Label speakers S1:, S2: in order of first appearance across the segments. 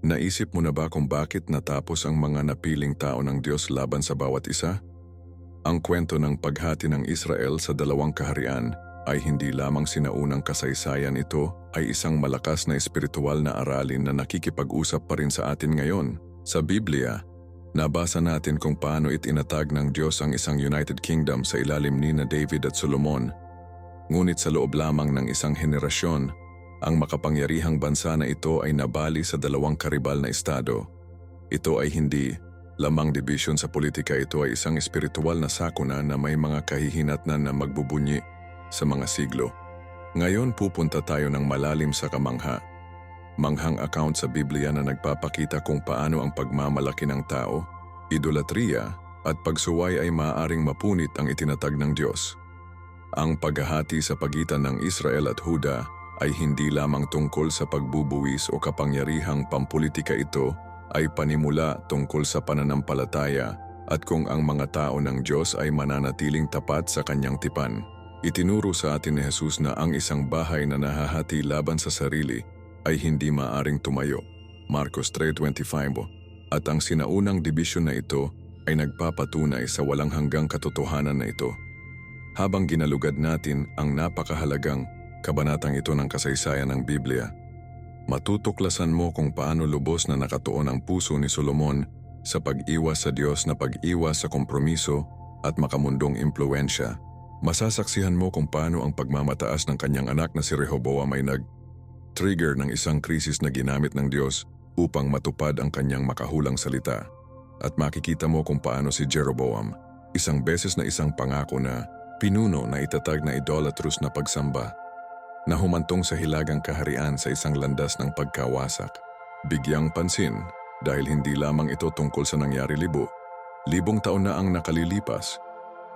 S1: Naisip mo na ba kung bakit natapos ang mga napiling tao ng Diyos laban sa bawat isa? Ang kwento ng paghati ng Israel sa dalawang kaharian ay hindi lamang sinaunang kasaysayan, ito ay isang malakas na espiritual na aralin na nakikipag-usap pa rin sa atin ngayon. Sa Biblia, nabasa natin kung paano itinatag ng Diyos ang isang United Kingdom sa ilalim ni David at Solomon. Ngunit sa loob lamang ng isang henerasyon, ang makapangyarihang bansa na ito ay nabali sa dalawang karibal na estado. Ito ay hindi lamang division sa politika, ito ay isang espiritual na sakuna na may mga kahihinatnan na magbubunyi sa mga siglo. Ngayon pupunta tayo ng malalim sa manghang account sa Biblia na nagpapakita kung paano ang pagmamalaki ng tao, idolatriya at pagsuway ay maaaring mapunit ang itinatag ng Diyos. Ang paghahati sa pagitan ng Israel at Huda ay hindi lamang tungkol sa pagbubuwis o kapangyarihang pampulitika, ito ay panimula tungkol sa pananampalataya at kung ang mga tao ng Diyos ay mananatiling tapat sa kanyang tipan. Itinuro sa atin ni Jesus na ang isang bahay na nahahati laban sa sarili ay hindi maaring tumayo. Marcos 3:25. At ang sinaunang dibisyon na ito ay nagpapatunay sa walang hanggang katotohanan na ito. Habang ginalugad natin ang napakahalagang kabanatang ito ng kasaysayan ng Biblia, matutuklasan mo kung paano lubos na nakatuon ang puso ni Solomon sa pag-iwas sa Diyos na pag-iwas sa kompromiso at makamundong impluensya. Masasaksihan mo kung paano ang pagmamataas ng kanyang anak na si Rehoboam ay nag-trigger ng isang krisis na ginamit ng Diyos upang matupad ang kanyang makahulang salita. At makikita mo kung paano si Jeroboam, isang beses na isang pangako na pinuno na itatag na idolatrous na pagsamba, na humantong sa hilagang kaharian sa isang landas ng pagkawasak. Bigyang pansin dahil hindi lamang ito tungkol sa nangyari libong taon na ang nakalilipas,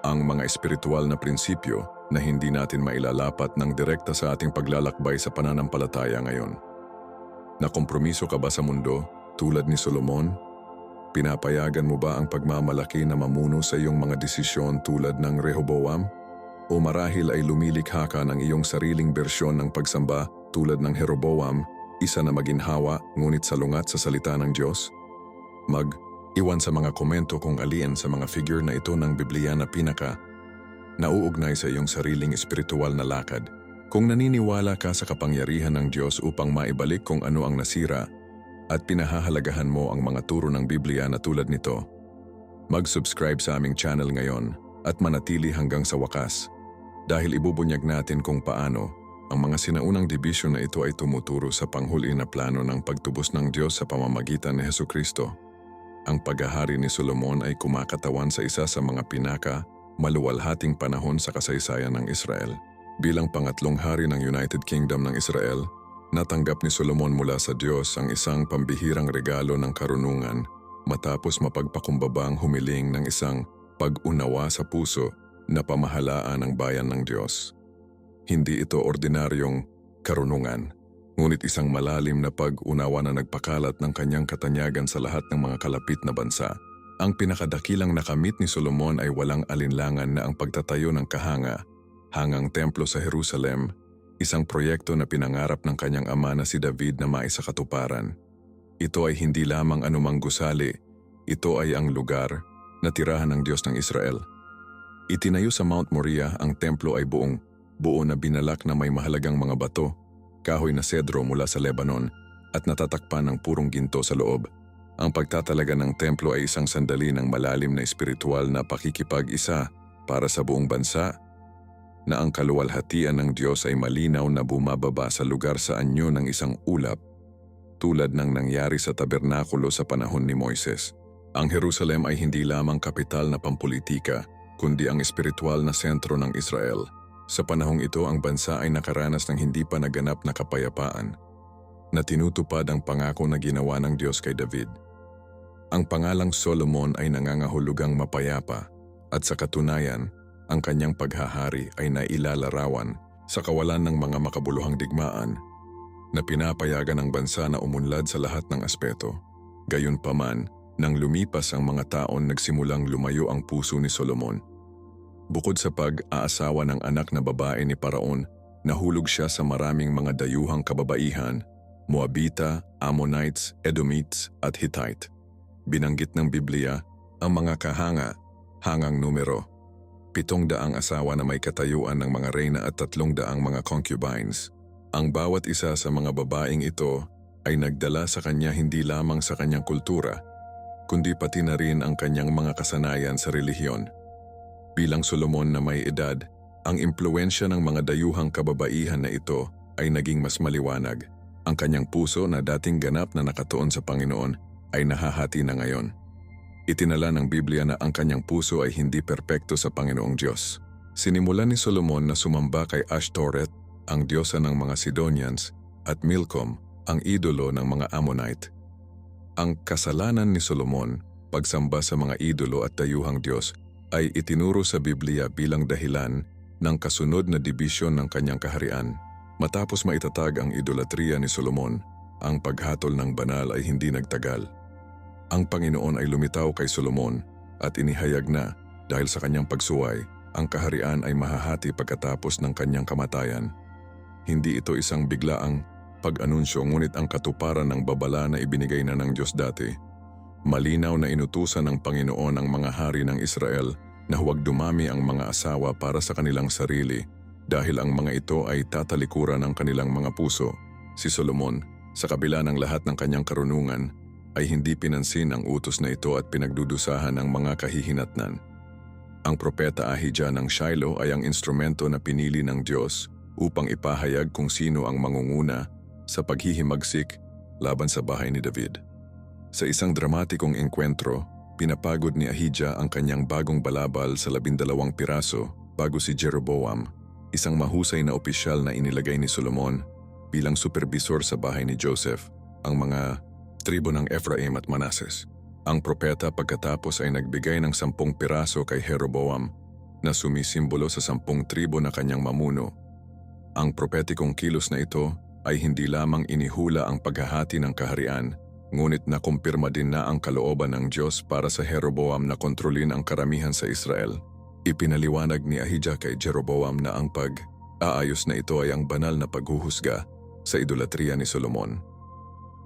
S1: ang mga espiritual na prinsipyo na hindi natin mailalapat ng direkta sa ating paglalakbay sa pananampalataya ngayon. Nakompromiso ka ba sa mundo tulad ni Solomon? Pinapayagan mo ba ang pagmamalaki na mamuno sa iyong mga desisyon tulad ng Rehoboam? O marahil ay lumilikha ka ng iyong sariling bersyon ng pagsamba tulad ng Jeroboam, isa na maginhawa ngunit salungat sa salita ng Diyos? Mag-iwan sa mga komento kung alin sa mga figure na ito ng Biblia na nauugnay sa iyong sariling espiritual na lakad. Kung naniniwala ka sa kapangyarihan ng Diyos upang maibalik kung ano ang nasira at pinahahalagahan mo ang mga turo ng Biblia na tulad nito, mag-subscribe sa aming channel ngayon at manatili hanggang sa wakas. Dahil ibubunyag natin kung paano ang mga sinaunang dibisyon na ito ay tumuturo sa panghuli na plano ng pagtubos ng Diyos sa pamamagitan ni Hesukristo. Ang paghahari ni Solomon ay kumakatawan sa isa sa mga maluwalhating panahon sa kasaysayan ng Israel. Bilang pangatlong hari ng United Kingdom ng Israel, natanggap ni Solomon mula sa Diyos ang isang pambihirang regalo ng karunungan matapos mapagpakumbabang humiling ng isang pag-unawa sa puso na pamahalaan ng bayan ng Diyos. Hindi ito ordinaryong karunungan, ngunit isang malalim na pag-unawa na nagpakalat ng kanyang katanyagan sa lahat ng mga kalapit na bansa. Ang pinakadakilang nakamit ni Solomon ay walang alinlangan na ang pagtatayo ng hangang templo sa Jerusalem, isang proyekto na pinangarap ng kanyang ama na si David na maisakatuparan. Ito ay hindi lamang anumang gusali, ito ay ang lugar na tirahan ng Diyos ng Israel. Itinayo sa Mount Moriah, ang templo ay buo na binalak na may mahalagang mga bato, kahoy na sedro mula sa Lebanon at natatakpan ng purong ginto sa loob. Ang pagtatalaga ng templo ay isang sandali ng malalim na espiritual na pakikipag-isa para sa buong bansa, na ang kaluwalhatian ng Diyos ay malinaw na bumababa sa lugar sa anyo ng isang ulap, tulad ng nangyari sa tabernakulo sa panahon ni Moises. Ang Jerusalem ay hindi lamang kapital na pampulitika, kundi ang espiritual na sentro ng Israel. Sa panahong ito, ang bansa ay nakaranas ng hindi pa naganap na kapayapaan, na tinutupad ang pangako na ginawa ng Diyos kay David. Ang pangalang Solomon ay nangangahulugang mapayapa, at sa katunayan, ang kanyang paghahari ay nailalarawan sa kawalan ng mga makabuluhang digmaan na pinapayagan ng bansa na umunlad sa lahat ng aspeto. Gayunpaman, nang lumipas ang mga taon, nagsimulang lumayo ang puso ni Solomon. Bukod sa pag-aasawa ng anak na babae ni Paraon, nahulog siya sa maraming mga dayuhang kababaihan, Moabita, Ammonites, Edomites at Hittite. Binanggit ng Biblia ang mga hangang numero. 700 asawa na may katayuan ng mga reyna at 300 mga concubines. Ang bawat isa sa mga babaeng ito ay nagdala sa kanya hindi lamang sa kanyang kultura, kundi pati na rin ang kanyang mga kasanayan sa relihiyon. Bilang Solomon na may edad, ang impluensya ng mga dayuhang kababaihan na ito ay naging mas maliwanag. Ang kanyang puso na dating ganap na nakatuon sa Panginoon ay nahahati na ngayon. Itinala ng Biblia na ang kanyang puso ay hindi perpekto sa Panginoong Diyos. Sinimulan ni Solomon na sumamba kay Ashtoreth, ang diyosa ng mga Sidonians, at Milcom, ang idolo ng mga Ammonite. Ang kasalanan ni Solomon, pagsamba sa mga idolo at dayuhang Diyos, ay itinuro sa Biblia bilang dahilan ng kasunod na dibisyon ng kanyang kaharian. Matapos maitatag ang idolatriya ni Solomon, ang paghatol ng banal ay hindi nagtagal. Ang Panginoon ay lumitaw kay Solomon at inihayag na dahil sa kanyang pagsuway, ang kaharian ay mahahati pagkatapos ng kanyang kamatayan. Hindi ito isang biglaang pag-anunsyo ngunit ang katuparan ng babala na ibinigay na ng Diyos dati. Malinaw na inutusan ng Panginoon ang mga hari ng Israel na huwag dumami ang mga asawa para sa kanilang sarili dahil ang mga ito ay tatalikuran ng kanilang mga puso. Si Solomon, sa kabila ng lahat ng kanyang karunungan, ay hindi pinansin ang utos na ito at pinagdudusahan ng mga kahihinatnan. Ang propeta Ahijah ng Shiloh ay ang instrumento na pinili ng Diyos upang ipahayag kung sino ang mangunguna sa paghihimagsik laban sa bahay ni David. Sa isang dramatikong engkwentro, pinapagod ni Ahijah ang kanyang bagong balabal sa 12 piraso bago si Jeroboam, isang mahusay na opisyal na inilagay ni Solomon bilang supervisor sa bahay ni Joseph, ang mga tribo ng Ephraim at Manases. Ang propeta pagkatapos ay nagbigay ng 10 piraso kay Jeroboam na sumisimbolo sa 10 tribo na kanyang mamuno. Ang propetikong kilos na ito ay hindi lamang inihula ang paghahati ng kaharian, ngunit nakumpirma din na ang kalooban ng Diyos para sa Jeroboam na kontrolin ang karamihan sa Israel. Ipinaliwanag ni Ahijah kay Jeroboam na ang pag-aayos na ito ay ang banal na paghuhusga sa idolatriya ni Solomon.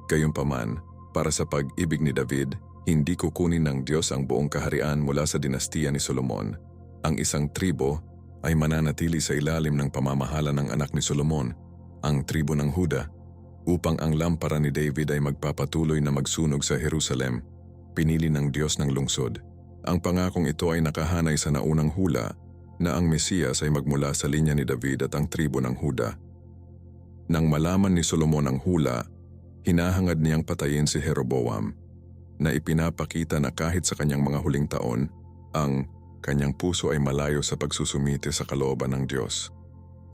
S1: Gayunpaman, para sa pag-ibig ni David, hindi kukunin ng Diyos ang buong kaharian mula sa dinastiya ni Solomon. Ang isang tribo ay mananatili sa ilalim ng pamamahala ng anak ni Solomon, ang tribo ng Huda, upang ang lampara ni David ay magpapatuloy na magsunog sa Jerusalem, pinili ng Diyos ng lungsod. Ang pangakong ito ay nakahanay sa naunang hula na ang Mesiyas ay magmula sa linya ni David at ang tribo ng Huda. Nang malaman ni Solomon ang hula, hinahangad niyang patayin si Jeroboam, na ipinapakita na kahit sa kanyang mga huling taon, ang kanyang puso ay malayo sa pagsusumite sa kalooban ng Diyos.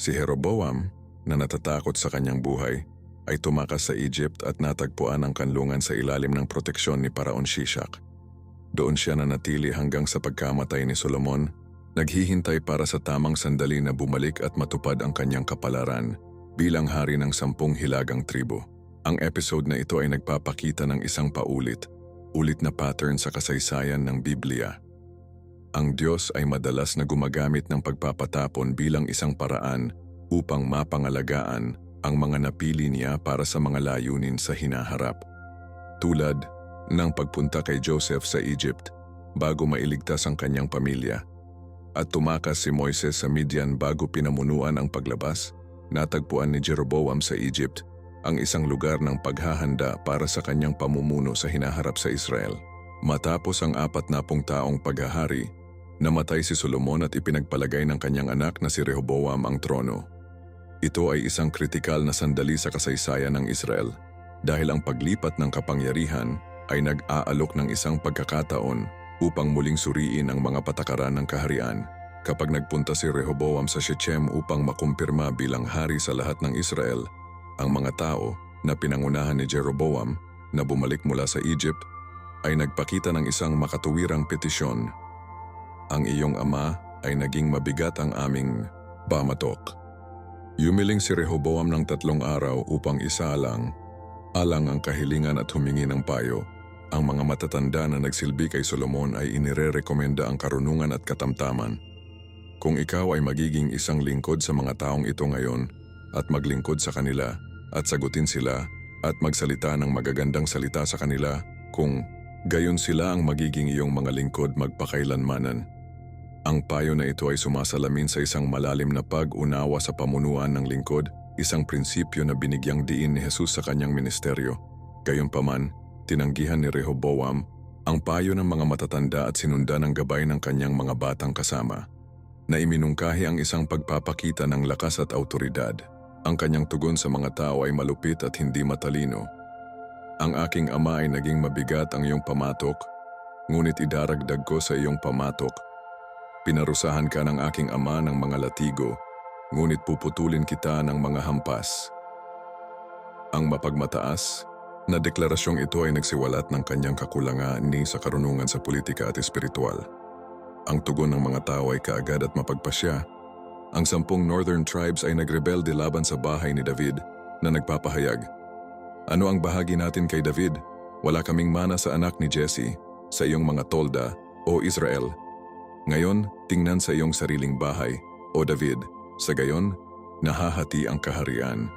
S1: Si Jeroboam, na natatakot sa kanyang buhay, ay tumakas sa Egypt at natagpuan ang kanlungan sa ilalim ng proteksyon ni Paraon Shishak. Doon siya nanatili hanggang sa pagkamatay ni Solomon, naghihintay para sa tamang sandali na bumalik at matupad ang kanyang kapalaran bilang hari ng 10 hilagang tribo. Ang episode na ito ay nagpapakita ng isang ulit na pattern sa kasaysayan ng Biblia. Ang Diyos ay madalas na gumagamit ng pagpapatapon bilang isang paraan upang mapangalagaan ang mga napili niya para sa mga layunin sa hinaharap. Tulad ng pagpunta kay Joseph sa Egypt bago mailigtas ang kanyang pamilya, at tumakas si Moises sa Midian bago pinamunuan ang paglabas, natagpuan ni Jeroboam sa Egypt ang isang lugar ng paghahanda para sa kanyang pamumuno sa hinaharap sa Israel. Matapos ang 40 taong paghahari, namatay si Solomon at ipinagpalagay ng kanyang anak na si Rehoboam ang trono. Ito ay isang kritikal na sandali sa kasaysayan ng Israel dahil ang paglipat ng kapangyarihan ay nag-aalok ng isang pagkakataon upang muling suriin ang mga patakaran ng kaharian. Kapag nagpunta si Rehoboam sa Shechem upang makumpirma bilang hari sa lahat ng Israel, ang mga tao na pinangunahan ni Jeroboam na bumalik mula sa Egypt ay nagpakita ng isang makatuwirang petisyon. Ang iyong ama ay naging mabigat ang aming bamatok. Yumiling si Rehoboam ng 3 araw upang isaalang ang kahilingan at humingi ng payo. Ang mga matatanda na nagsilbi kay Solomon ay inirerekomenda ang karunungan at katamtaman. Kung ikaw ay magiging isang lingkod sa mga taong ito ngayon at maglingkod sa kanila at sagutin sila at magsalita ng magagandang salita sa kanila kung gayon sila ang magiging iyong mga lingkod magpakailanmanan. Ang payo na ito ay sumasalamin sa isang malalim na pag-unawa sa pamunuan ng lingkod, isang prinsipyo na binigyang diin ni Jesus sa kanyang ministeryo. Gayunpaman, tinanggihan ni Rehoboam ang payo ng mga matatanda at sinundan ang gabay ng kanyang mga batang kasama, na iminungkahi ang isang pagpapakita ng lakas at autoridad. Ang kanyang tugon sa mga tao ay malupit at hindi matalino. Ang aking ama ay naging mabigat ang iyong pamatok, ngunit idaragdag ko sa iyong pamatok. Pinarusahan ka ng aking ama ng mga latigo, ngunit puputulin kita ng mga hampas. Ang mapagmataas na deklarasyong ito ay nagsiwalat ng kanyang kakulangan ni sa karunungan sa politika at espiritual. Ang tugon ng mga tao ay kaagad at mapagpasya. Ang 10 northern tribes ay nagrebelde laban sa bahay ni David na nagpapahayag, "Ano ang bahagi natin kay David? Wala kaming mana sa anak ni Jesse, sa iyong mga tolda, o Israel. Ngayon, tingnan sa iyong sariling bahay, o David, sa gayon, nahahati ang kaharian."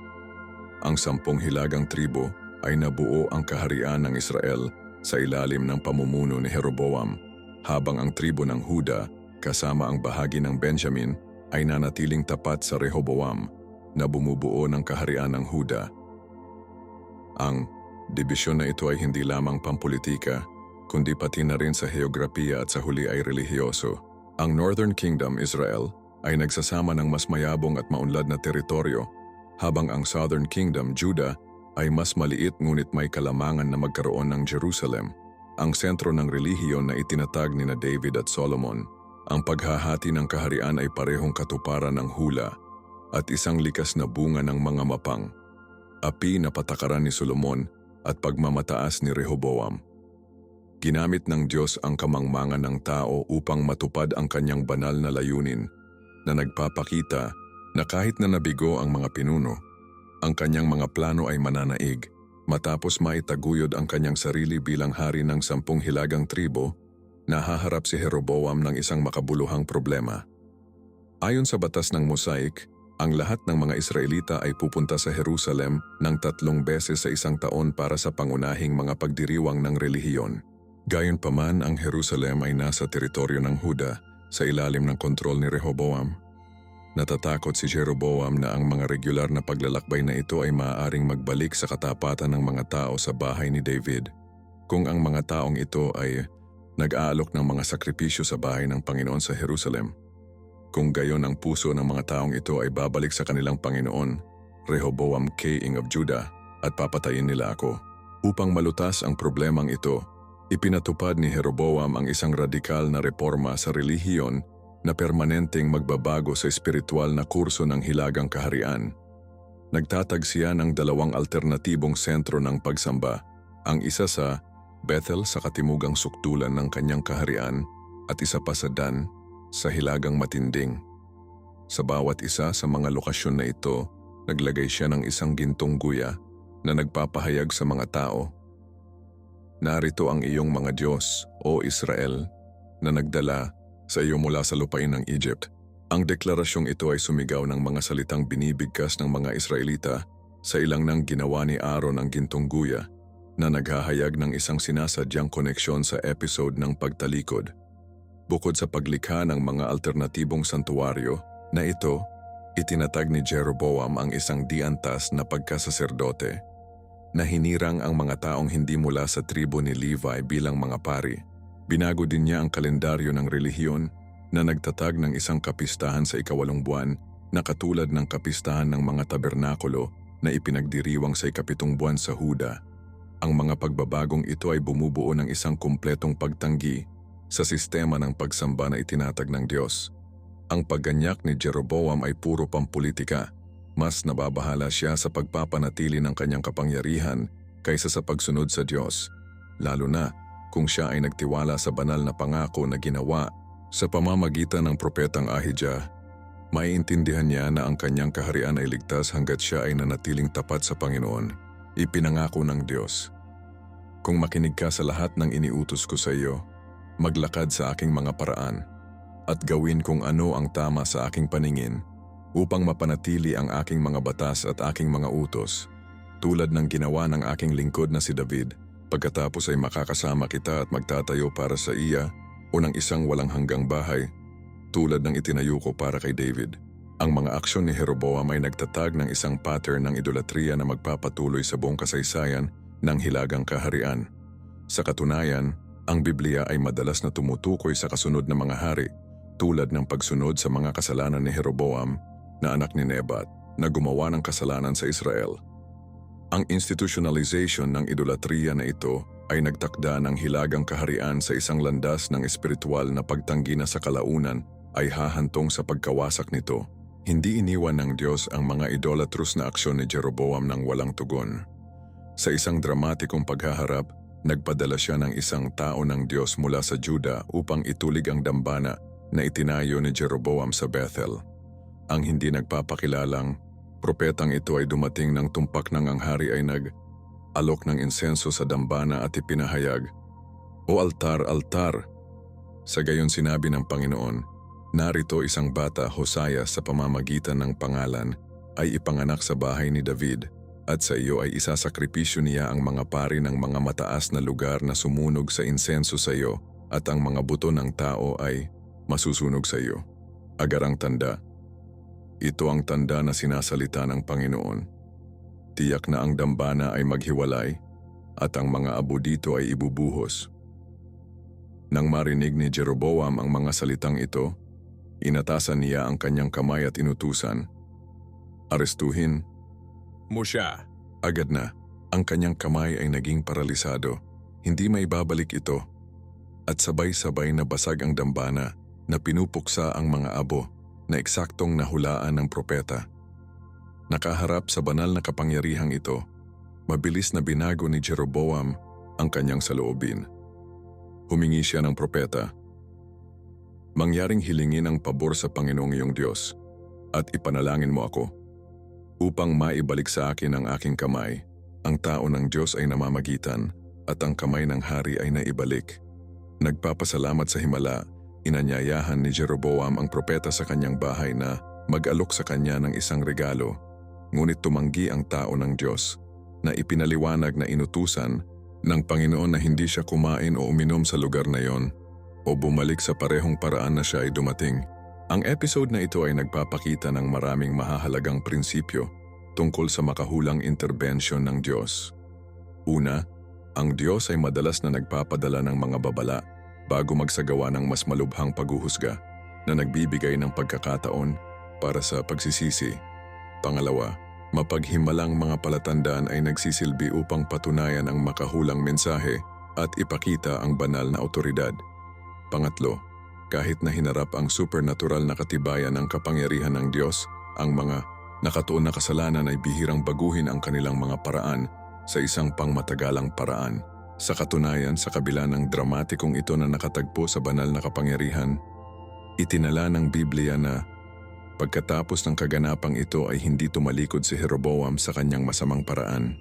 S1: Ang 10 hilagang tribo ay nabuo ang kaharian ng Israel sa ilalim ng pamumuno ni Jeroboam, habang ang tribo ng Huda, kasama ang bahagi ng Benjamin, ay nanatiling tapat sa Rehoboam na bumubuo ng kaharian ng Huda. Ang dibisyon na ito ay hindi lamang pampolitika, kundi pati na rin sa heograpiya at sa huli ay relihiyoso. Ang Northern Kingdom, Israel, ay nagsasama ng mas mayabong at maunlad na teritoryo, habang ang Southern Kingdom, Judah, ay mas maliit ngunit may kalamangan na magkaroon ng Jerusalem, ang sentro ng relihiyon na itinatag ni na David at Solomon. Ang paghahati ng kaharian ay parehong katuparan ng hula at isang likas na bunga ng mga mapang, api na patakaran ni Solomon at pagmamataas ni Rehoboam. Ginamit ng Diyos ang kamangmangan ng tao upang matupad ang kanyang banal na layunin, na nagpapakita na kahit na nabigo ang mga pinuno, ang kanyang mga plano ay mananaig matapos maitaguyod ang kanyang sarili bilang hari ng 10 hilagang tribo. Nahaharap si Jeroboam ng isang makabuluhang problema. Ayon sa batas ng Mosaic, ang lahat ng mga Israelita ay pupunta sa Jerusalem ng 3 beses sa isang taon para sa pangunahing mga pagdiriwang ng relihiyon. Gayunpaman, ang Jerusalem ay nasa teritoryo ng Huda sa ilalim ng kontrol ni Rehoboam. Natatakot si Jeroboam na ang mga regular na paglalakbay na ito ay maaaring magbalik sa katapatan ng mga tao sa bahay ni David, kung ang mga taong ito ay nag-aalok ng mga sakripisyo sa bahay ng Panginoon sa Jerusalem. Kung gayon ang puso ng mga taong ito ay babalik sa kanilang Panginoon, Rehoboam, King of Judah, at papatayin nila ako. Upang malutas ang problemang ito, ipinatupad ni Jeroboam ang isang radikal na reforma sa relihiyon na permanenteng magbabago sa espiritual na kurso ng hilagang kaharian. Nagtatag siya ng 2 alternatibong sentro ng pagsamba, ang isa sa Bethel sa katimugang sukdulan ng kanyang kaharian at isa pa sa Dan sa hilagang matinding. Sa bawat isa sa mga lokasyon na ito, naglagay siya ng isang gintong guya na nagpapahayag sa mga tao, "Narito ang iyong mga Diyos, o Israel, na nagdala sa iyo mula sa lupain ng Egypt." Ang deklarasyong ito ay sumigaw ng mga salitang binibigkas ng mga Israelita sa ilang nang ginawa ni Aaron ang gintong guya, na naghahayag ng isang sinasadyang koneksyon sa episode ng pagtalikod. Bukod sa paglikha ng mga alternatibong santuwaryo na ito, itinatag ni Jeroboam ang isang diantas na pagkasaserdote, na hinirang ang mga taong hindi mula sa tribo ni Levi bilang mga pari. Binago din niya ang kalendaryo ng relihiyon na nagtatag ng isang kapistahan sa 8 buwan na katulad ng kapistahan ng mga tabernakulo na ipinagdiriwang sa 7 buwan sa Huda. Ang mga pagbabagong ito ay bumubuo ng isang kumpletong pagtanggi sa sistema ng pagsamba na itinatag ng Diyos. Ang pagganyak ni Jeroboam ay puro pampolitika. Mas nababahala siya sa pagpapanatili ng kanyang kapangyarihan kaysa sa pagsunod sa Diyos, lalo na kung siya ay nagtiwala sa banal na pangako na ginawa sa pamamagitan ng propetang Ahijah. Maiintindihan niya na ang kanyang kaharian ay ligtas hanggat siya ay nanatiling tapat sa Panginoon, ipinangako ng Diyos. "Kung makinig ka sa lahat ng iniutos ko sa iyo, maglakad sa aking mga paraan, at gawin kung ano ang tama sa aking paningin, upang mapanatili ang aking mga batas at aking mga utos, tulad ng ginawa ng aking lingkod na si David. Pagkatapos ay makakasama kita at magtatayo para sa iya o ng isang walang hanggang bahay, tulad ng itinayo ko para kay David. Ang mga aksyon ni Jeroboam ay nagtatag ng isang pattern ng idolatriya na magpapatuloy sa buong kasaysayan ng hilagang kaharian. Sa katunayan, ang Biblia ay madalas na tumutukoy sa kasunod na mga hari, tulad ng pagsunod sa mga kasalanan ni Jeroboam na anak ni Nebat na gumawa ng kasalanan sa Israel. Ang institutionalization ng idolatriya na ito ay nagtakda ng hilagang kaharian sa isang landas ng espiritual na pagtanggi na sa kalaunan ay hahantong sa pagkawasak nito. Hindi iniwan ng Diyos ang mga idolatrous na aksyon ni Jeroboam ng walang tugon. Sa isang dramatikong paghaharap, nagpadala siya ng isang tao ng Diyos mula sa Juda upang itulig ang dambana na itinayo ni Jeroboam sa Bethel. Ang hindi nagpapakilalang propetang ito ay dumating ng tumpak ng ang hari ay nag-alok ng insenso sa dambana at ipinahayag, "O altar, altar!" Sa gayon sinabi ng Panginoon, "Narito isang bata, Hosea, sa pamamagitan ng pangalan, ay ipanganak sa bahay ni David, at sa iyo ay isasakripisyo niya ang mga pari ng mga mataas na lugar na sumunog sa insenso sa iyo, at ang mga buto ng tao ay masusunog sa iyo." Agarang tanda. Ito ang tanda na sinasalita ng Panginoon. Tiyak na ang dambana ay maghiwalay at ang mga abo dito ay ibubuhos. Nang marinig ni Jeroboam ang mga salitang ito, inatasan niya ang kanyang kamay at inutusan, "Arestuhin mo siya." Agad na, ang kanyang kamay ay naging paralisado. Hindi may babalik ito. At sabay-sabay na basag ang dambana na pinupuksa ang mga abo na eksaktong nahulaan ng propeta. Nakaharap sa banal na kapangyarihang ito, mabilis na binago ni Jeroboam ang kanyang saloobin. Humingi siya ng propeta, "Mangyaring hilingin ang pabor sa Panginoong iyong Diyos at ipanalangin mo ako upang maibalik sa akin ang aking kamay. Ang tao ng Diyos ay namamagitan at ang kamay ng hari ay naibalik." Nagpapasalamat sa himala, inanyayahan ni Jeroboam ang propeta sa kanyang bahay na mag-alok sa kanya ng isang regalo, ngunit tumanggi ang tao ng Diyos na ipinaliwanag na inutusan ng Panginoon na hindi siya kumain o uminom sa lugar na yon o bumalik sa parehong paraan na siya ay dumating. Ang episode na ito ay nagpapakita ng maraming mahahalagang prinsipyo tungkol sa makahulang intervention ng Diyos. Una, ang Diyos ay madalas na nagpapadala ng mga babala bago magsagawa ng mas malubhang paghuhusga na nagbibigay ng pagkakataon para sa pagsisisi. Pangalawa, mapaghimalang mga palatandaan ay nagsisilbi upang patunayan ang makahulang mensahe at ipakita ang banal na awtoridad. Pangatlo, kahit na hinarap ang supernatural na katibayan ng kapangyarihan ng Diyos, ang mga nakatuon na kasalanan ay bihirang baguhin ang kanilang mga paraan sa isang pangmatagalang paraan. Sa katunayan, sa kabila ng dramatikong ito na nakatagpo sa banal na kapangyarihan, itinala ng Biblia na pagkatapos ng kaganapang ito ay hindi tumalikod si Jeroboam sa kanyang masamang paraan.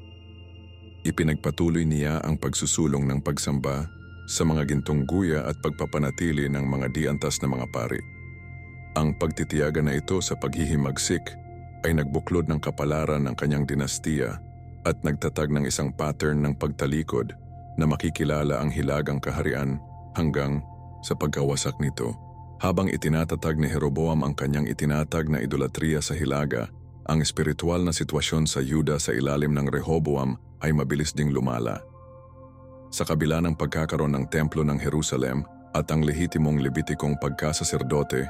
S1: Ipinagpatuloy niya ang pagsusulong ng pagsamba sa mga gintong guya at pagpapanatili ng mga diantas na mga pari. Ang pagtitiyaga na ito sa paghihimagsik ay nagbuklod ng kapalaran ng kanyang dinastiya at nagtatag ng isang pattern ng pagtalikod na makikilala ang hilagang kaharian hanggang sa pagkawasak nito. Habang itinatatag ni Jeroboam ang kanyang itinatag na idolatriya sa hilaga, ang espiritual na sitwasyon sa Yuda sa ilalim ng Rehoboam ay mabilis ding lumala. Sa kabila ng pagkakaroon ng templo ng Jerusalem at ang lehitimong lebitikong pagkasaserdote,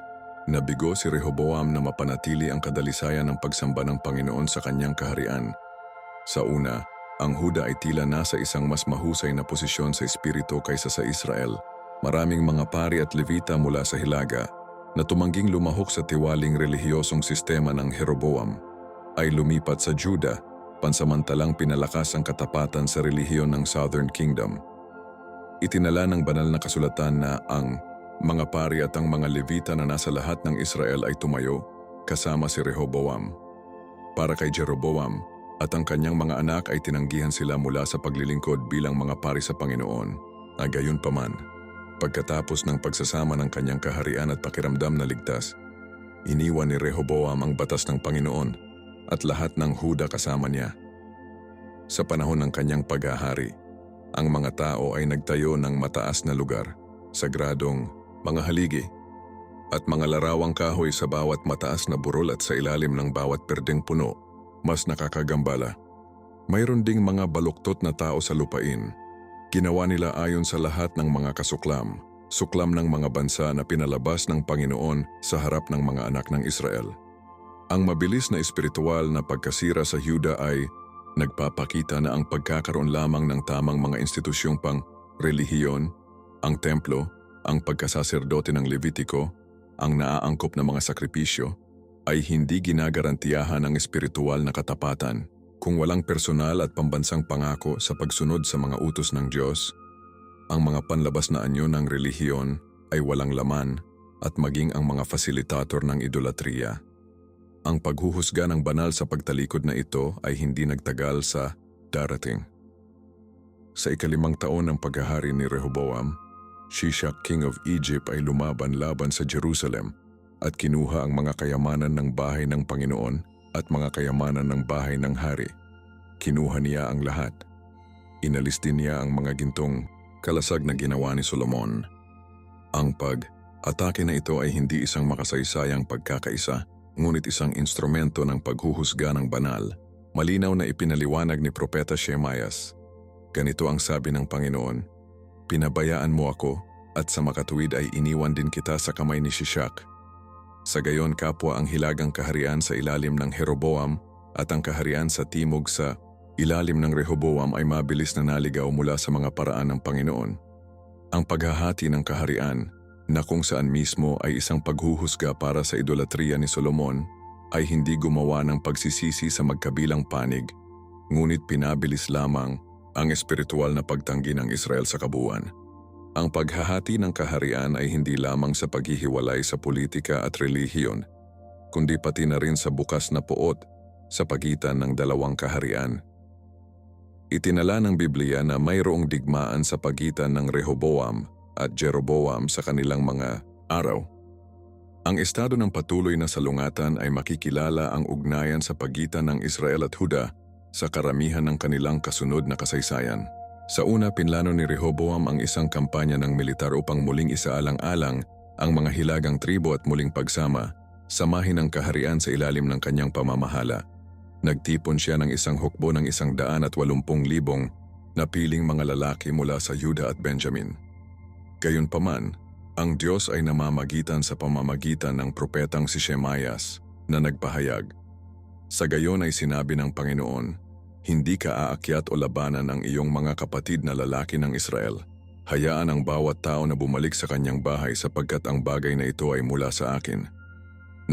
S1: nabigo si Rehoboam na mapanatili ang kadalisayan ng pagsamba ng Panginoon sa kanyang kaharian. Sa una, ang Huda ay tila nasa isang mas mahusay na posisyon sa espiritu kaysa sa Israel. Maraming mga pari at levita mula sa hilaga na tumangging lumahok sa tiwaling relihiyosong sistema ng Jeroboam ay lumipat sa Juda, pansamantalang pinalakas ang katapatan sa relihiyon ng Southern Kingdom. Itinala ng banal na kasulatan na ang mga pari at ang mga levita na nasa lahat ng Israel ay tumayo kasama si Rehoboam. Para kay Jeroboam at ang kanyang mga anak ay tinanggihan sila mula sa paglilingkod bilang mga pari sa Panginoon. Gayunpaman, pagkatapos ng pagsasama ng kanyang kaharian at pakiramdam na ligtas, iniwan ni Rehoboam ang batas ng Panginoon at lahat ng Huda kasama niya. Sa panahon ng kanyang paghahari, ang mga tao ay nagtayo ng mataas na lugar, sagradong mga haligi, at mga larawang kahoy sa bawat mataas na burol at sa ilalim ng bawat perdeng puno. Mas nakakagambala, mayroon ding mga baluktot na tao sa lupain. Ginawa nila ayon sa lahat ng mga kasuklam, suklam ng mga bansa na pinalabas ng Panginoon sa harap ng mga anak ng Israel. Ang mabilis na espiritual na pagkasira sa Yuda ay nagpapakita na ang pagkakaroon lamang ng tamang mga institusyong pang-relihiyon, ang templo, ang pagkasaserdote ng Levitiko, ang naaangkop na mga sakripisyo, ay hindi ginagarantiyahan ang espiritual na katapatan. Kung walang personal at pambansang pangako sa pagsunod sa mga utos ng Diyos, ang mga panlabas na anyo ng relihiyon ay walang laman at maging ang mga fasilitator ng idolatriya. Ang paghuhusga ng banal sa pagtalikod na ito ay hindi nagtagal sa darating. Sa ikalimang taon ng paghahari ni Rehoboam, Shishak, king of Egypt, ay lumaban-laban sa Jerusalem at kinuha ang mga kayamanan ng bahay ng Panginoon at mga kayamanan ng bahay ng hari. Kinuha niya ang lahat. Inalis din niya ang mga gintong kalasag na ginawa ni Solomon. Ang pag-atake na ito ay hindi isang makasaysayang pagkakaisa, ngunit isang instrumento ng paghuhusga ng banal. Malinaw na ipinaliwanag ni Propeta Shemaias. Ganito ang sabi ng Panginoon, "Pinabayaan mo ako, at sa makatuwid ay iniwan din kita sa kamay ni Shishak." Sa gayon kapwa ang hilagang kaharian sa ilalim ng Jeroboam at ang kaharian sa timog sa ilalim ng Rehoboam ay mabilis na naligaw mula sa mga paraan ng Panginoon. Ang paghahati ng kaharian, na kung saan mismo ay isang paghuhusga para sa idolatriya ni Solomon, ay hindi gumawa ng pagsisisi sa magkabilang panig, ngunit pinabilis lamang ang espiritual na pagtanggi ng Israel sa kabuuan. Ang paghahati ng kaharian ay hindi lamang sa paghihiwalay sa politika at relihiyon, kundi pati na rin sa bukas na poot sa pagitan ng dalawang kaharian. Itinala ng Biblia na mayroong digmaan sa pagitan ng Rehoboam at Jeroboam sa kanilang mga araw. Ang estado ng patuloy na salungatan ay makikilala ang ugnayan sa pagitan ng Israel at Huda sa karamihan ng kanilang kasunod na kasaysayan. Sa una, pinlano ni Rehoboam ang isang kampanya ng militar upang muling isaalang-alang ang mga hilagang tribo at muling pagsama, samahin ang kaharian sa ilalim ng kanyang pamamahala. Nagtipon siya ng isang hukbo ng 180,000 na piling mga lalaki mula sa Yuda at Benjamin. Gayunpaman, ang Diyos ay namamagitan sa pamamagitan ng propetang si Shemaias na nagpahayag. Sa gayon ay sinabi ng Panginoon, "Hindi ka aakyat o labanan ang iyong mga kapatid na lalaki ng Israel. Hayaan ang bawat tao na bumalik sa kanyang bahay sapagkat ang bagay na ito ay mula sa akin."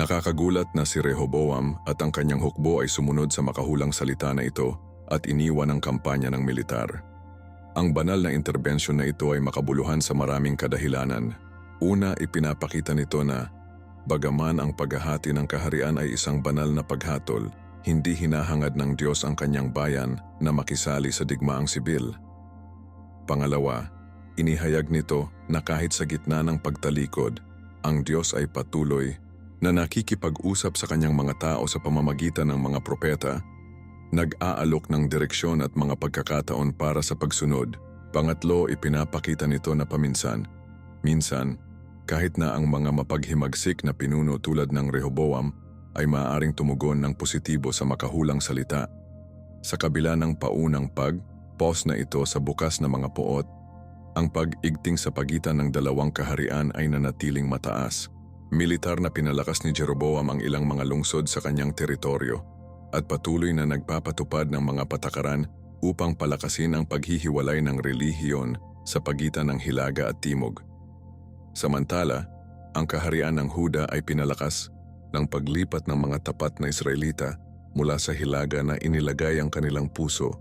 S1: Nakakagulat na si Rehoboam at ang kanyang hukbo ay sumunod sa makahulang salita na ito at iniwan ang kampanya ng militar. Ang banal na interbensyon na ito ay makabuluhan sa maraming kadahilanan. Una, ipinapakita nito na bagaman ang paghahati ng kaharian ay isang banal na paghatol, hindi hinahangad ng Diyos ang kanyang bayan na makisali sa digmaang sibil. Pangalawa, inihayag nito na kahit sa gitna ng pagtalikod, ang Diyos ay patuloy na nakikipag-usap sa kanyang mga tao sa pamamagitan ng mga propeta, nag-aalok ng direksyon at mga pagkakataon para sa pagsunod. Pangatlo, ipinapakita nito na minsan, kahit na ang mga mapaghimagsik na pinuno tulad ng Rehoboam ay maaaring tumugon ng positibo sa makahulang salita. Sa kabila ng paunang pag-pause na ito sa bukas na mga poot, ang pag-igting sa pagitan ng dalawang kaharian ay nanatiling mataas. Militar na pinalakas ni Jeroboam ang ilang mga lungsod sa kanyang teritoryo at patuloy na nagpapatupad ng mga patakaran upang palakasin ang paghihiwalay ng relihiyon sa pagitan ng Hilaga at Timog. Samantala, ang kaharian ng Huda ay pinalakas ng paglipat ng mga tapat na Israelita mula sa Hilaga na inilagay ang kanilang puso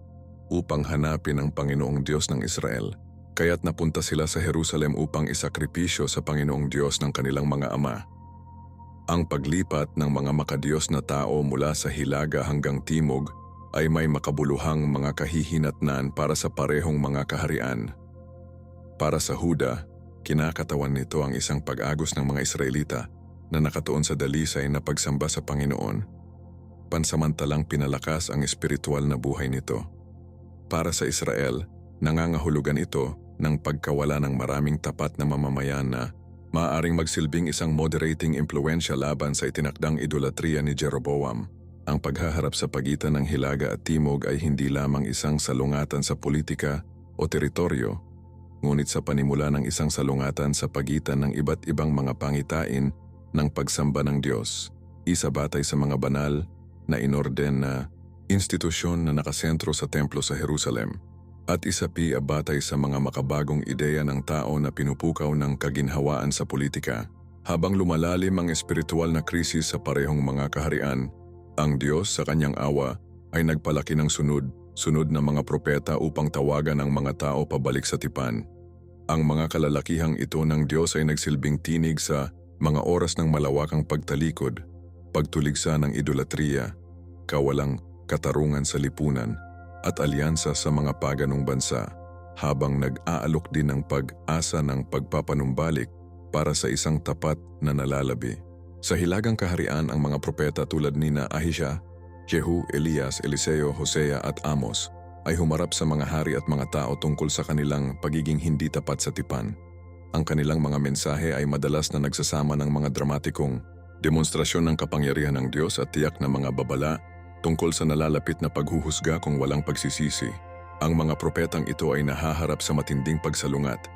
S1: upang hanapin ang Panginoong Diyos ng Israel. Kaya't napunta sila sa Jerusalem upang isakripisyo sa Panginoong Diyos ng kanilang mga ama. Ang paglipat ng mga makadiyos na tao mula sa Hilaga hanggang Timog ay may makabuluhang mga kahihinatnan para sa parehong mga kaharian. Para sa Huda, kinakatawan nito ang isang pag-agos ng mga Israelita na nakatuon sa dalisay na pagsamba sa Panginoon. Pansamantalang pinalakas ang espiritual na buhay nito. Para sa Israel, nangangahulugan ito ng pagkawala ng maraming tapat na mamamayan na maaaring magsilbing isang moderating impluensya laban sa itinakdang idolatriya ni Jeroboam. Ang paghaharap sa pagitan ng Hilaga at Timog ay hindi lamang isang salungatan sa politika o teritoryo, ngunit sa panimula ng isang salungatan sa pagitan ng iba't ibang mga pangitain ng pagsamba ng Diyos, isa batay sa mga banal na inorden na institusyon na nakasentro sa templo sa Jerusalem, at isa batay sa mga makabagong ideya ng tao na pinupukaw ng kaginhawaan sa politika. Habang lumalalim ang espiritual na krisis sa parehong mga kaharian, ang Diyos sa kanyang awa ay nagpalaki ng sunod na mga propeta upang tawagan ang mga tao pabalik sa tipan. Ang mga kalalakihang ito ng Diyos ay nagsilbing tinig sa mga oras ng malawakang pagtalikod, pagtuligsa ng idolatriya, kawalang katarungan sa lipunan, at alyansa sa mga paganong bansa, habang nag-aalok din ng pag-asa ng pagpapanumbalik para sa isang tapat na nalalabi. Sa Hilagang Kaharian, ang mga propeta tulad nina Ahisha, Jehu, Elias, Eliseo, Hosea at Amos ay humarap sa mga hari at mga tao tungkol sa kanilang pagiging hindi tapat sa tipan. Ang kanilang mga mensahe ay madalas na nagsasama ng mga dramatikong demonstrasyon ng kapangyarihan ng Diyos at tiyak na mga babala tungkol sa nalalapit na paghuhusga kung walang pagsisisi. Ang mga propetang ito ay nahaharap sa matinding pagsalungat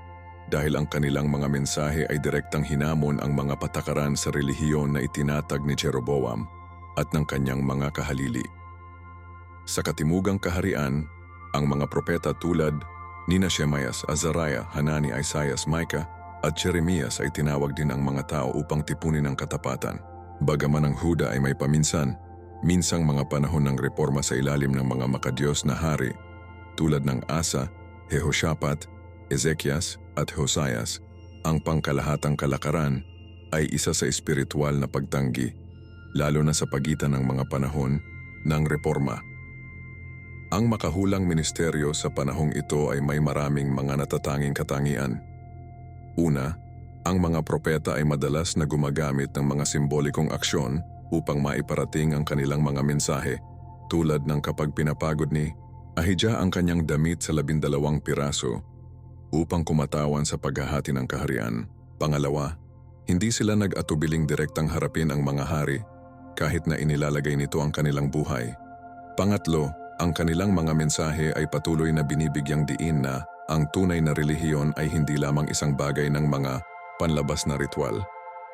S1: dahil ang kanilang mga mensahe ay direktang hinamon ang mga patakaran sa relihiyon na itinatag ni Jeroboam at ng kanyang mga kahalili. Sa Katimugang Kaharian, ang mga propeta tulad nina Shemaias, Azariah, Hanani, Isaias, Micah at Jeremias ay tinawag din ang mga tao upang tipunin ang katapatan. Bagaman ang Huda ay may minsang mga panahon ng reforma sa ilalim ng mga makadiyos na hari tulad ng Asa, Jehoshaphat, Ezekias at Hosayas, ang pangkalahatang kalakaran ay isa sa espiritual na pagtanggi, lalo na sa pagitan ng mga panahon ng reforma. Ang makahulang ministeryo sa panahong ito ay may maraming mga natatanging katangian. Una, ang mga propeta ay madalas na gumagamit ng mga simbolikong aksyon upang maiparating ang kanilang mga mensahe, tulad ng kapag pinapagod ni Ahijah ang kanyang damit sa 12 piraso upang kumatawan sa paghahati ng kaharian. Pangalawa, hindi sila nag-atubiling direktang harapin ang mga hari kahit na inilalagay nito ang kanilang buhay. Pangatlo, ang kanilang mga mensahe ay patuloy na binibigyang diin na ang tunay na relihiyon ay hindi lamang isang bagay ng mga panlabas na ritual,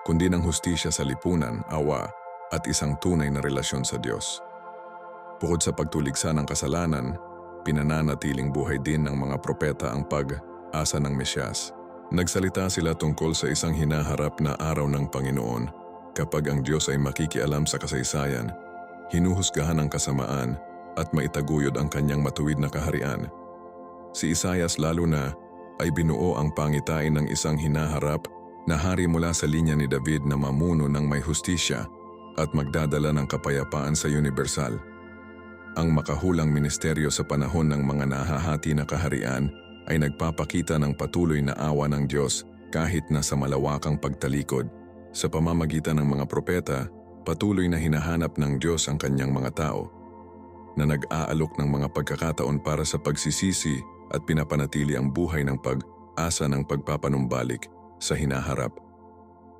S1: kundi ng hustisya sa lipunan, awa, at isang tunay na relasyon sa Diyos. Bukod sa pagtuligsa ng kasalanan, pinananatiling buhay din ng mga propeta ang pag-asa ng Mesyas. Nagsalita sila tungkol sa isang hinaharap na araw ng Panginoon kapag ang Diyos ay makikialam sa kasaysayan, hinuhusgahan ang kasamaan, at maitaguyod ang kanyang matuwid na kaharian. Si Isaias lalo na ay binuo ang pangitain ng isang hinaharap na hari mula sa linya ni David na mamuno ng may hustisya at magdadala ng kapayapaan sa universal. Ang makahulang ministeryo sa panahon ng mga nahahati na kaharian ay nagpapakita ng patuloy na awa ng Diyos kahit na sa malawakang pagtalikod. Sa pamamagitan ng mga propeta, patuloy na hinahanap ng Diyos ang kanyang mga tao, na nag-aalok ng mga pagkakataon para sa pagsisisi at pinapanatili ang buhay ng pag-asa ng pagpapanumbalik sa hinaharap.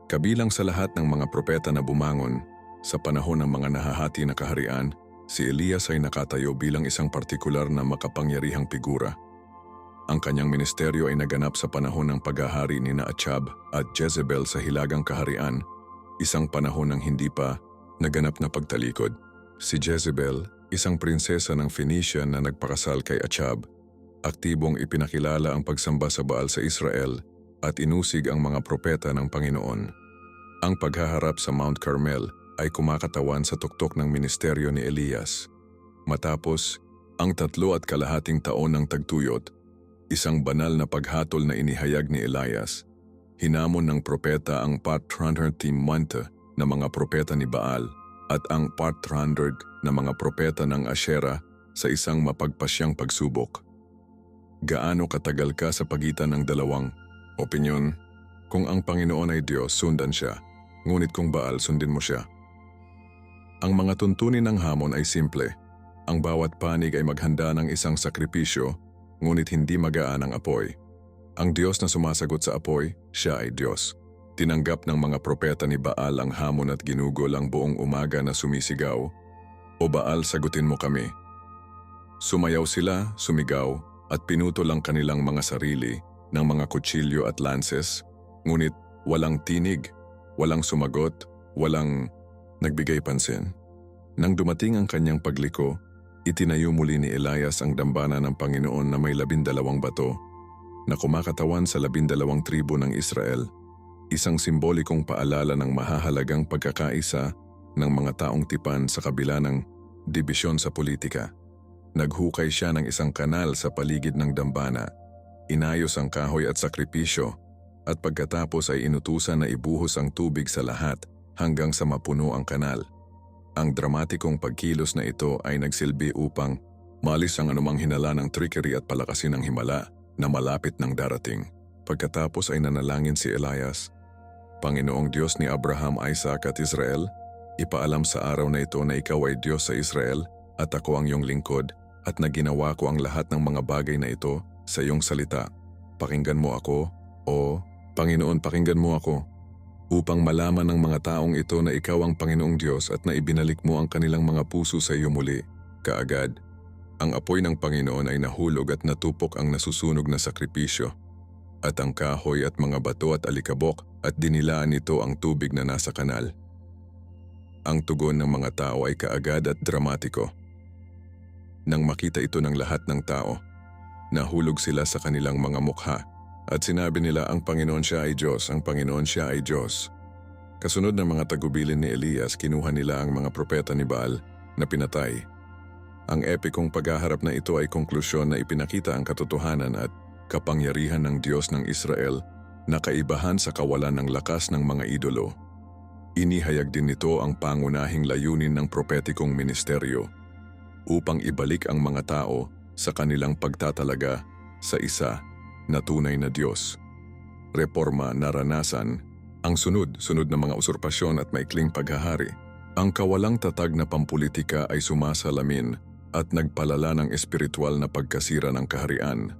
S1: Kabilang sa lahat ng mga propeta na bumangon sa panahon ng mga nahahati na kaharian, si Elias ay nakatayo bilang isang partikular na makapangyarihang figura. Ang kanyang ministeryo ay naganap sa panahon ng paghahari ni Achab at Jezebel sa Hilagang Kaharian, isang panahon ng hindi pa naganap na pagtalikod. Si Jezebel, isang prinsesa ng Phoenicia na nagpakasal kay Achab, aktibong ipinakilala ang pagsamba sa Baal sa Israel at inusig ang mga propeta ng Panginoon. Ang paghaharap sa Mount Carmel ay kumakatawan sa tuktok ng ministeryo ni Elias. Matapos ang 3.5 taon ng tagtuyot, isang banal na paghatol na inihayag ni Elias, hinamon ng propeta ang 400 na mga propeta ni Baal at ang 400 na mga propeta ng Asherah sa isang mapagpasyang pagsubok. Gaano katagal ka sa pagitan ng dalawang opinyon? Kung ang Panginoon ay Diyos, sundan siya, ngunit kung Baal, sundin mo siya. Ang mga tuntunin ng hamon ay simple. Ang bawat panig ay maghanda ng isang sakripisyo, ngunit hindi magaan ang apoy. Ang Diyos na sumasagot sa apoy, siya ay Diyos. Tinanggap ng mga propeta ni Baal ang hamon at ginugol ang buong umaga na sumisigaw, "O Baal, sagutin mo kami." Sumayaw sila, sumigaw, at pinutol ang kanilang mga sarili ng mga kutsilyo at lances, ngunit walang tinig, walang sumagot, walang nagbigay pansin. Nang dumating ang kanyang pagliko, itinayo muli ni Elias ang dambana ng Panginoon na may 12 bato na kumakatawan sa 12 tribo ng Israel, isang simbolikong paalala ng mahahalagang pagkakaisa ng mga taong tipan sa kabila ng dibisyon sa politika. Naghukay siya ng isang kanal sa paligid ng dambana, inayos ang kahoy at sakripisyo, at pagkatapos ay inutusan na ibuhos ang tubig sa lahat hanggang sa mapuno ang kanal. Ang dramatikong pagkilos na ito ay nagsilbi upang malis ang anumang hinala ng trickery at palakasin ang himala na malapit ng darating. Pagkatapos ay nanalangin si Elias, "Panginoong Diyos ni Abraham, Isaac at Israel, ipaalam sa araw na ito na ikaw ay Diyos sa Israel at ako ang iyong lingkod at na ginawa ko ang lahat ng mga bagay na ito sa iyong salita. Pakinggan mo ako, o Panginoon, pakinggan mo ako, upang malaman ng mga taong ito na ikaw ang Panginoong Diyos at na ibinalik mo ang kanilang mga puso sa iyo muli." Kaagad, ang apoy ng Panginoon ay nahulog at natupok ang nasusunog na sakripisyo, at ang kahoy at mga bato at alikabok at dinilaan nito ang tubig na nasa kanal. Ang tugon ng mga tao ay kaagad at dramatiko. Nang makita ito ng lahat ng tao, nahulog sila sa kanilang mga mukha at sinabi nila, "Ang Panginoon siya ay Diyos, ang Panginoon siya ay Diyos." Kasunod ng mga tagubilin ni Elias, kinuha nila ang mga propeta ni Baal na pinatay. Ang epikong paghaharap na ito ay konklusyon na ipinakita ang katotohanan at kapangyarihan ng Diyos ng Israel na kaibahan sa kawalan ng lakas ng mga idolo. Inihayag din nito ang pangunahing layunin ng propetikong ministeryo upang ibalik ang mga tao sa kanilang pagtatalaga sa isa na tunay na Diyos. Reforma, naranasan, ang sunod-sunod na mga usurpasyon at maikling paghahari. Ang kawalang tatag na pampulitika ay sumasalamin at nagpalala ng espiritual na pagkasira ng kaharian.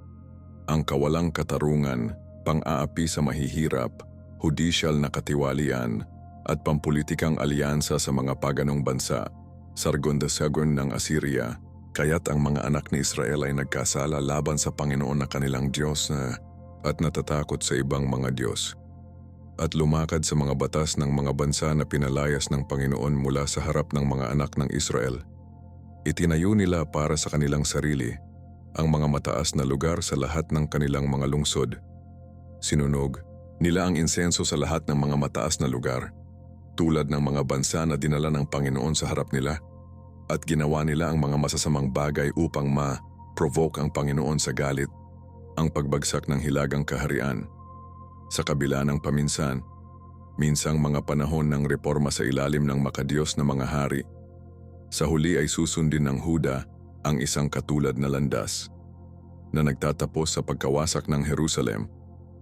S1: Ang kawalang katarungan, pang-aapi sa mahihirap, hudisyal na katiwalian, at pampulitikang alyansa sa mga paganong bansa, sargon-dasagon ng Assyria, kaya't ang mga anak ni Israel ay nagkasala laban sa Panginoon na kanilang Diyos at natatakot sa ibang mga Diyos. At lumakad sa mga batas ng mga bansa na pinalayas ng Panginoon mula sa harap ng mga anak ng Israel. Itinayo nila para sa kanilang sarili ang mga mataas na lugar sa lahat ng kanilang mga lungsod. Sinunog nila ang insenso sa lahat ng mga mataas na lugar, tulad ng mga bansa na dinala ng Panginoon sa harap nila, at ginawa nila ang mga masasamang bagay upang ma-provoke ang Panginoon sa galit, ang pagbagsak ng hilagang kaharian. Sa kabila ng paminsan, minsang mga panahon ng reforma sa ilalim ng makadiyos na mga hari, sa huli ay susundin ng Huda ang isang katulad na landas na nagtatapos sa pagkawasak ng Jerusalem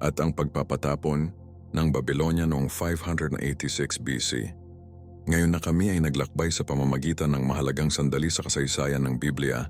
S1: at ang pagpapatapon ng Babylonia noong 586 BC. Ngayon na kami ay naglakbay sa pamamagitan ng mahalagang sandali sa kasaysayan ng Biblia,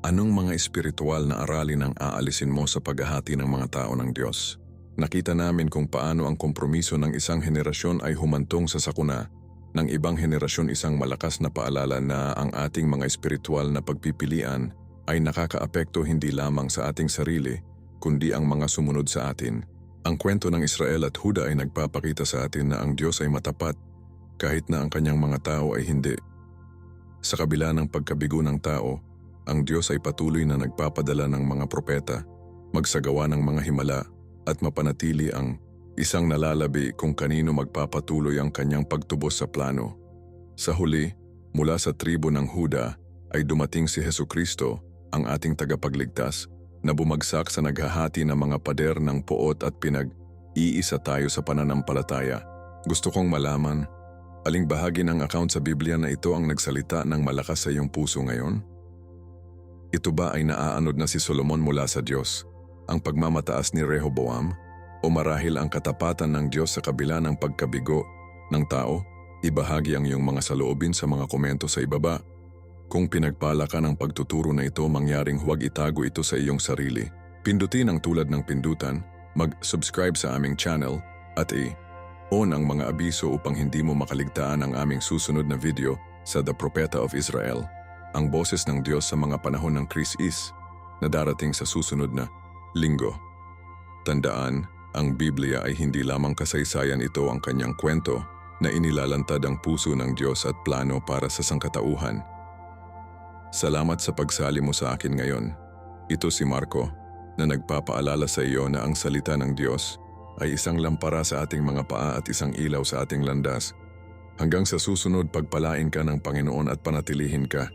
S1: anong mga espiritual na aralin ang aalisin mo sa paghahati ng mga tao ng Diyos? Nakita namin kung paano ang kompromiso ng isang henerasyon ay humantong sa sakuna ng ibang henerasyon, isang malakas na paalala na ang ating mga espiritual na pagpipilian ay nakakaapekto hindi lamang sa ating sarili, kundi ang mga sumunod sa atin. Ang kwento ng Israel at Huda ay nagpapakita sa atin na ang Diyos ay matapat kahit na ang kanyang mga tao ay hindi. Sa kabila ng pagkabigo ng tao, ang Diyos ay patuloy na nagpapadala ng mga propeta, magsagawa ng mga himala at mapanatili ang isang nalalabi kung kanino magpapatuloy ang kanyang pagtubos sa plano. Sa huli, mula sa tribo ng Huda ay dumating si Hesukristo, ang ating tagapagligtas, na bumagsak sa naghahati ng mga pader ng poot at pinag-iisa tayo sa pananampalataya. Gusto kong malaman, aling bahagi ng account sa Biblia na ito ang nagsalita ng malakas sa iyong puso ngayon? Ito ba ay naaanod na si Solomon mula sa Diyos, ang pagmamataas ni Rehoboam, o marahil ang katapatan ng Diyos sa kabila ng pagkabigo ng tao? Ibahagi ang iyong mga saloobin sa mga komento sa ibaba. Kung pinagpala ka ng pagtuturo na ito, mangyaring huwag itago ito sa iyong sarili. Pindutin ang tulad ng pindutan, mag-subscribe sa aming channel at on ang mga abiso upang hindi mo makaligtaan ang aming susunod na video sa The Propeta of Israel, ang boses ng Diyos sa mga panahon ng Krisis na darating sa susunod na linggo. Tandaan, ang Biblia ay hindi lamang kasaysayan, ito ang kanyang kwento na inilalantad ang puso ng Diyos at plano para sa sangkatauhan. Salamat sa pagsali mo sa akin ngayon. Ito si Marco na nagpapaalala sa iyo na ang salita ng Diyos ay isang lampara sa ating mga paa at isang ilaw sa ating landas. Hanggang sa susunod, pagpalain ka ng Panginoon at panatilihin ka